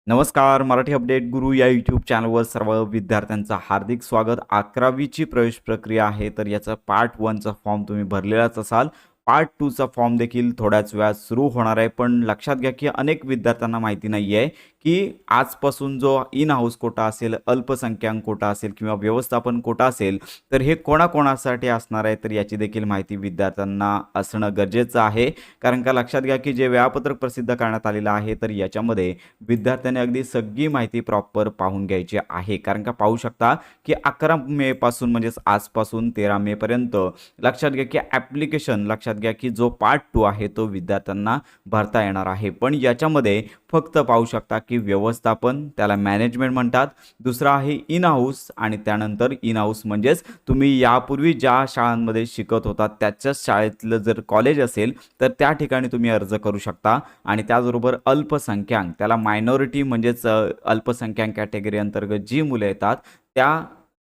नमस्कार. मराठी अपडेट गुरु या यूट्यूब चॅनलवर सर्व विद्यार्थ्यांचं हार्दिक स्वागत. 11वीची प्रवेश प्रक्रिया आहे, तर याचा पार्ट 1चा फॉर्म तुम्ही भरलेलाच असाल. पार्ट 2चा फॉर्म देखील थोड्याच वेळात सुरू होणार आहे. पण लक्षात घ्या की अनेक विद्यार्थ्यांना माहिती नाही आहे की आजपासून जो इन हाऊस कोटा असेल, अल्पसंख्याक कोटा असेल किंवा व्यवस्थापन कोटा असेल, तर हे कोणाकोणासाठी असणार आहे, तर याची देखील माहिती विद्यार्थ्यांना असणं गरजेचं आहे. कारण का लक्षात घ्या की जे वेळापत्रक प्रसिद्ध करण्यात आलेलं आहे, तर याच्यामध्ये विद्यार्थ्यांनी अगदी सगळी माहिती प्रॉपर पाहून घ्यायची आहे. कारण का पाहू शकता की 11 मे पासून म्हणजेच आजपासून 13 मे पर्यंत लक्षात घ्या की ॲप्लिकेशन लक्षात घ्या की जो पार्ट 2 आहे तो विद्यार्थ्यांना भरता येणार आहे. पण याच्यामध्ये फक्त पाहू शकता की व्यवस्थापन त्याला मॅनेजमेंट म्हणतात. दुसरा आहे इन हाऊस आणि त्यानंतर इन हाऊस म्हणजेच तुम्ही यापूर्वी ज्या शाळांमध्ये शिकत होता त्याच्याच शाळेतलं जर कॉलेज असेल तर त्या ठिकाणी तुम्ही अर्ज करू शकता. आणि त्याचबरोबर अल्पसंख्याक त्याला मायनॉरिटी म्हणजेच अल्पसंख्याक कॅटेगरी अंतर्गत जी मुलं येतात त्या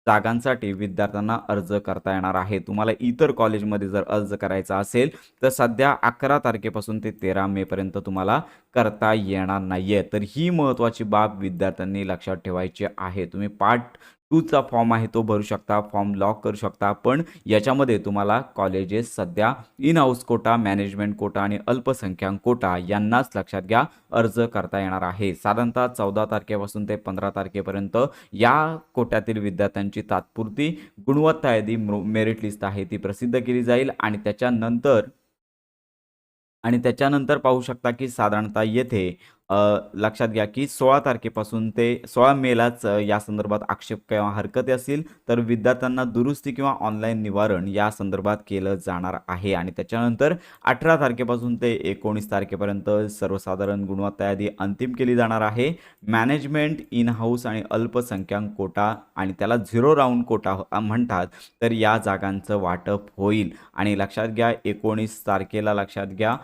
जागांसाठी विद्यार्थ्यांना अर्ज करता येणार आहे. तुम्हाला इतर कॉलेजमध्ये जर अर्ज करायचा असेल तर सध्या 11 तारखेपासून ते 13 मे पर्यंत तुम्हाला करता येणार नाहीये. तर ही महत्त्वाची बाब विद्यार्थ्यांनी लक्षात ठेवायची आहे. तुम्ही पार्ट 2चा फॉर्म आहे तो भरू शकता, फॉर्म लॉक करू शकता. पण याच्यामध्ये तुम्हाला कॉलेजेस सध्या in house quota, management quota आणि अल्पसंख्याक कोटा यांनाच लक्षात घ्या अर्ज करता येणार आहे. साधारणतः 14 तारखेपासून ते 15 तारखेपर्यंत या कोट्यातील विद्यार्थ्यांची तात्पुरती गुणवत्ता यादी मेरिट लिस्ट आहे ती प्रसिद्ध केली जाईल आणि त्याच्यानंतर पाहू शकता की साधारणतः येथे लक्षात घ्या की 16 तारखेपासून ते 16 मेलाच या संदर्भात आक्षेप किंवा हरकती असतील तर विद्यार्थ्यांना दुरुस्ती किंवा ऑनलाईन निवारण या संदर्भात केलं जाणार आहे. आणि त्याच्यानंतर 18 तारखेपासून ते 19 तारखेपर्यंत सर्वसाधारण गुणवत्ता यादी अंतिम केली जाणार आहे. मॅनेजमेंट, इन हाऊस आणि अल्पसंख्याक कोटा आणि त्याला झिरो राऊंड कोटा म्हणतात, तर या जागांचं वाटप होईल. आणि लक्षात घ्या 19 तारखेला लक्षात घ्या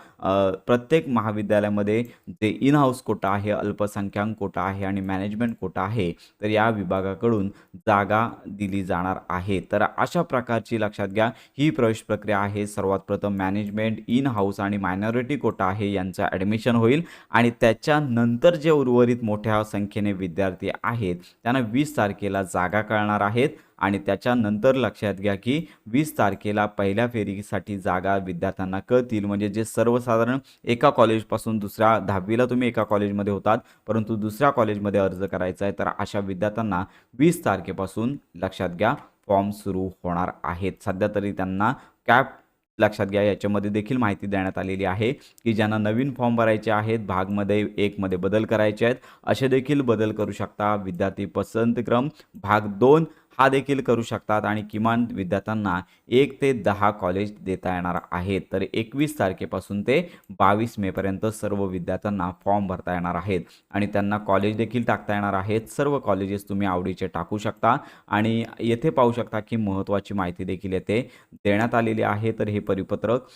प्रत्येक महाविद्यालयामध्ये जे इन हाऊस कोटा आहे, अल्पसंख्याक कोटा आहे आणि मॅनेजमेंट कोटा आहे, तर या विभागाकडून जागा दिली जाणार आहे. तर अशा प्रकारची लक्षात घ्या ही प्रवेश प्रक्रिया आहे. सर्वात प्रथम मॅनेजमेंट, इन हाऊस आणि मायनॉरिटी कोटा आहे यांचं ॲडमिशन होईल आणि त्याच्यानंतर जे उर्वरित मोठ्या संख्येने विद्यार्थी आहेत त्यांना 20 तारखेला जागा कळणार आहेत. आणि त्याच्यानंतर लक्षात घ्या की 20 तारखेला पहिल्या फेरीसाठी जागा विद्यार्थ्यांना कळतील. म्हणजे जे सर्वसाधारण एका कॉलेजपासून दुसऱ्या 10वीला तुम्ही एका कॉलेजमध्ये होतात परंतु दुसऱ्या कॉलेजमध्ये अर्ज करायचा आहे, तर अशा विद्यार्थ्यांना 20 तारखेपासून लक्षात घ्या फॉर्म सुरू होणार आहेत. सध्या तरी त्यांना कॅप लक्षात घ्या याच्यामध्ये देखील माहिती देण्यात आलेली आहे की ज्यांना नवीन फॉर्म भरायचे आहेत, भागमध्ये 1 मध्ये बदल करायचे आहेत, असे देखील बदल करू शकता. विद्यार्थी पसंतक्रम भाग 2 हा देखील करू शकतात आणि किमान विद्यार्थ्यांना 1 ते 10 कॉलेज देता येणार आहेत. तर 21 तारखेपासून ते 22 मे पर्यंत सर्व विद्यार्थ्यांना फॉर्म भरता येणार आहेत आणि त्यांना कॉलेज देखील टाकता येणार आहेत. सर्व कॉलेजेस तुम्ही आवडीचे टाकू शकता. आणि येथे पाहू शकता की महत्त्वाची माहिती देखील येथे देण्यात आलेली आहे. तर हे परिपत्रक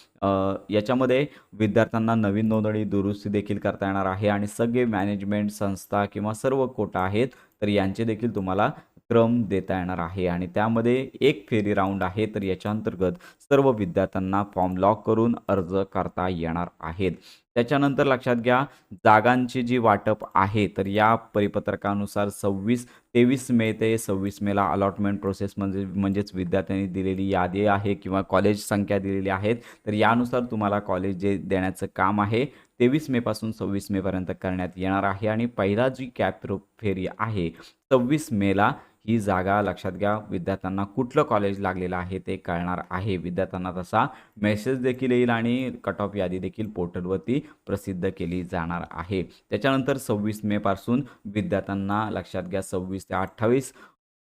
याच्यामध्ये विद्यार्थ्यांना नवीन नोंदणी दुरुस्ती देखील करता येणार आहे आणि सगळे मॅनेजमेंट संस्था किंवा सर्व कोटा आहेत तर यांचे देखील तुम्हाला क्रम देता येणार आहे. आणि त्यामध्ये एक फेरी राऊंड आहे, तर याच्या अंतर्गत सर्व विद्यार्थ्यांना फॉर्म लॉक करून अर्ज करता येणार आहेत. त्याच्यानंतर लक्षात घ्या जागांची जी वाटप आहे, तर या परिपत्रकानुसार 23 मे ते 26 मेला अलॉटमेंट प्रोसेस म्हणजेच विद्यार्थ्यांनी दिलेली यादी आहे किंवा कॉलेज संख्या दिलेली आहेत, तर यानुसार तुम्हाला कॉलेज जे देण्याचं काम आहे 23 मेपासून 26 मेपर्यंत करण्यात येणार आहे. आणि पहिला जी कॅप फेरी आहे 26 मेला ही जागा लक्षात घ्या विद्यार्थ्यांना कुठलं कॉलेज लागलेलं आहे ते कळणार आहे. विद्यार्थ्यांना तसा मेसेज देखील येईल आणि कट ऑफ यादी देखील पोर्टलवरती प्रसिद्ध केली जाणार आहे. त्याच्यानंतर 26 मे पासून विद्यार्थ्यांना लक्षात घ्या 26 ते 28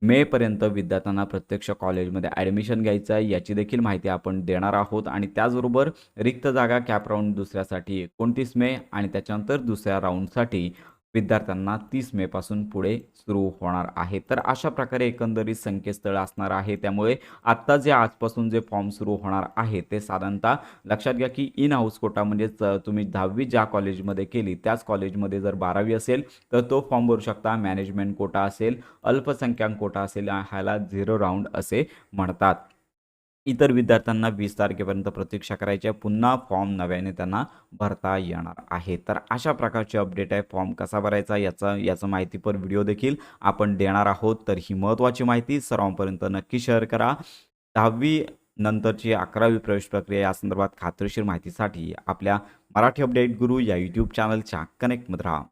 मे पर्यंत विद्यार्थ्यांना प्रत्यक्ष कॉलेजमध्ये ॲडमिशन घ्यायचं आहे याची देखील माहिती आपण देणार आहोत. आणि त्याचबरोबर रिक्त जागा कॅप राऊंड दुसऱ्यासाठी 29 मे आणि त्याच्यानंतर दुसऱ्या राऊंडसाठी विद्यार्थ्यांना 30 मे पासून पुढे सुरू होणार आहे. तर अशा प्रकारे एकंदरीत संकेतस्थळ असणार आहे. त्यामुळे आत्ता जे आजपासून जे फॉर्म सुरू होणार आहे ते साधारणतः लक्षात घ्या की इन हाऊस कोटा म्हणजेच तुम्ही 10वी ज्या कॉलेजमध्ये केली त्याच कॉलेजमध्ये जर 12वी असेल तर तो फॉर्म भरू शकता. मॅनेजमेंट कोटा असेल, अल्पसंख्याक कोटा असेल, ह्याला झिरो राऊंड असे म्हणतात. इतर विद्यार्थ्यांना 20 तारखेपर्यंत प्रतीक्षा करायची आहे. पुन्हा फॉर्म नव्याने त्यांना भरता येणार आहे. तर अशा प्रकारची अपडेट आहे. फॉर्म कसा भरायचा याचं माहितीपर व्हिडिओ देखील आपण देणार आहोत. तर ही महत्त्वाची माहिती सर्वांपर्यंत नक्की शेअर करा. 10वी नंतरची 11वी प्रवेश प्रक्रिया यासंदर्भात खात्रीशीर माहितीसाठी आपल्या मराठी अपडेट गुरु या यूट्यूब चॅनलच्या कनेक्टमध्ये राहा.